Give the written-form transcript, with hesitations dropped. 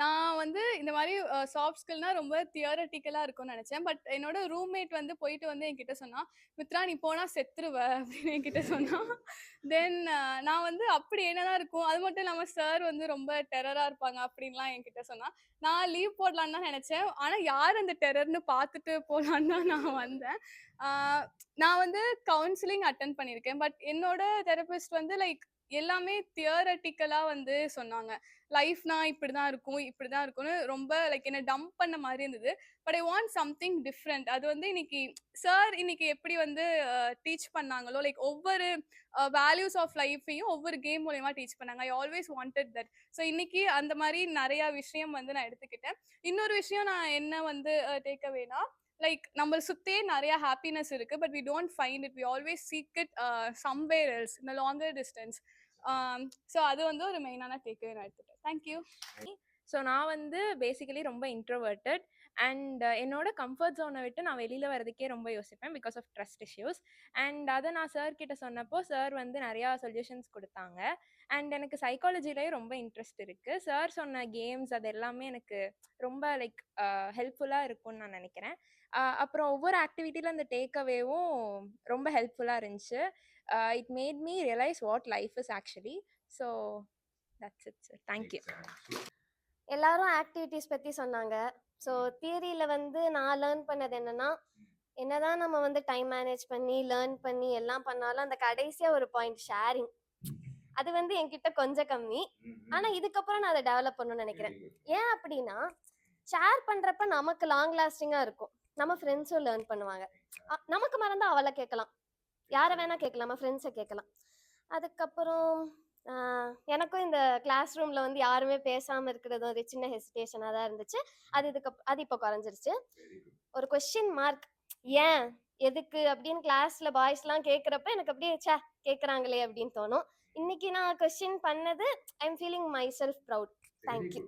நான் வந்து இந்த மாரி சாஃப்ட் ஸ்கில்னா ரொம்ப தியரட்டிக்கலா இருக்கும்னு நெனச்சேன். பட் என்னோட ரூம்மேட் வந்து போயிட்டு வந்து என்கிட்ட சொன்னா, "மித்ரா நீ போனா செத்துருவ" அப்படின்னு என்கிட்ட சொன்னா. தென் நான் வந்து அப்படி என்னதான் இருக்கும். அது மட்டும் இல்லாம சார் வந்து ரொம்ப டெரரா இருப்பாங்க அப்படின்லாம் என்கிட்ட சொன்னா. நான் லீவ் போடலான்னு தான் நெனச்சேன். ஆனா யார் அந்த டெரர்ன்னு பார்த்துட்டு போலான்னு தான் நான் வந்தேன். ஆ நான் வந்து கவுன்சிலிங் அட்டெண்ட் பண்ணியிருக்கேன். பட் என்னோட தெரபிஸ்ட் வந்து லைக் எல்லாமே தியரட்டிக்கலா வந்து சொன்னாங்க. லைஃப்னா இப்படிதான் இருக்கும், இப்படிதான் இருக்கும்னு ரொம்ப லைக் என்ன டம்ப் பண்ண மாரி இருந்தது. But I want something different. அது வந்து இன்னைக்கு சார் இன்னைக்கு எப்படி வந்து டீச் பண்ணாங்களோ, லைக் ஒவ்வொரு வேல்யூஸ் ஆஃப் லைஃப்பையும் ஒவ்வொரு கேம் மூலியமா டீச் பண்ணாங்க. I always wanted that. So இன்னைக்கு அந்த மாரி நெறைய விஷயம் வந்து நான் எடுத்துக்கிட்டேன். இன்னொரு விஷயம் நான் என்ன வந்து டேக் அவேனா, லைக் நம்மள சுத்தியே நெறைய ஹாப்பினஸ் இருக்கு. But we don't find it. We always seek it somewhere else in a longer distance. So அது வந்து ஒரு மெயினான டேக் அவே நான் எடுத்துட்டேன். Thank you. ஸோ நான் வந்து பேசிக்கலி ரொம்ப இன்ட்ரோவர்ட்டட் அண்ட் என்னோட கம்ஃபர்ட் ஜோனை விட்டு நான் வெளியில் வரதுக்கே ரொம்ப யோசிப்பேன் because of trust issues. And அதை நான் சார் கிட்ட சொன்னப்போ சார் வந்து நிறையா சொல்யூஷன்ஸ் கொடுத்தாங்க. அண்ட் எனக்கு சைக்காலஜிலேயும் ரொம்ப இன்ட்ரெஸ்ட் இருக்குது. சார் சொன்ன கேம்ஸ் அது எல்லாமே எனக்கு ரொம்ப லைக் ஹெல்ப்ஃபுல்லாக இருக்கும்னு நான் நினைக்கிறேன். அப்புறம் ஒவ்வொரு ஆக்டிவிட்டியில் அந்த டேக் அவேவும் ரொம்ப ஹெல்ப்ஃபுல்லாக இருந்துச்சு. It made me realise what life is actually. So that's it sir. Thank you. எல்லாரும் ஆக்டிவிட்டிஸ் பற்றி சொன்னாங்க. ஸோ தியரியில் வந்து நான் லேர்ன் பண்ணது என்னன்னா, என்னதான் நம்ம வந்து டைம் மேனேஜ் பண்ணி லேர்ன் பண்ணி எல்லாம் பண்ணாலும் அந்த கடைசியாக ஒரு பாயிண்ட் ஷேரிங், அது வந்து என்கிட்ட கொஞ்சம் கம்மி. ஆனால் இதுக்கப்புறம் நான் அதை டெவலப் பண்ணணும்னு நினைக்கிறேன். ஏன் அப்படின்னா, ஷேர் பண்ணுறப்ப நமக்கு லாங் லாஸ்டிங்காக இருக்கும். நம்ம ஃப்ரெண்ட்ஸும் லேர்ன் பண்ணுவாங்க. நமக்கு மறந்தால் அவளை கேட்கலாம், யாரை வேணால் கேட்கலாம், நம்ம ஃப்ரெண்ட்ஸை கேட்கலாம். அதுக்கப்புறம் எனக்கும் இந்த கிளாஸ் ரூமில் வந்து யாருமே பேசாமல் இருக்கிறது ஒரு சின்ன ஹெசிடேஷனாக தான் இருந்துச்சு. அது இப்போ குறைஞ்சிருச்சு. ஒரு கொஸ்டின் மார்க், ஏன் எதுக்கு அப்படின்னு கிளாஸில் பாய்ஸ்லாம் கேட்குறப்ப எனக்கு அப்படியே சே கேட்குறாங்களே அப்படின்னு தோணும். இன்னைக்கு நான் கொஸ்டின் பண்ணது I am feeling my self proud. Thank you.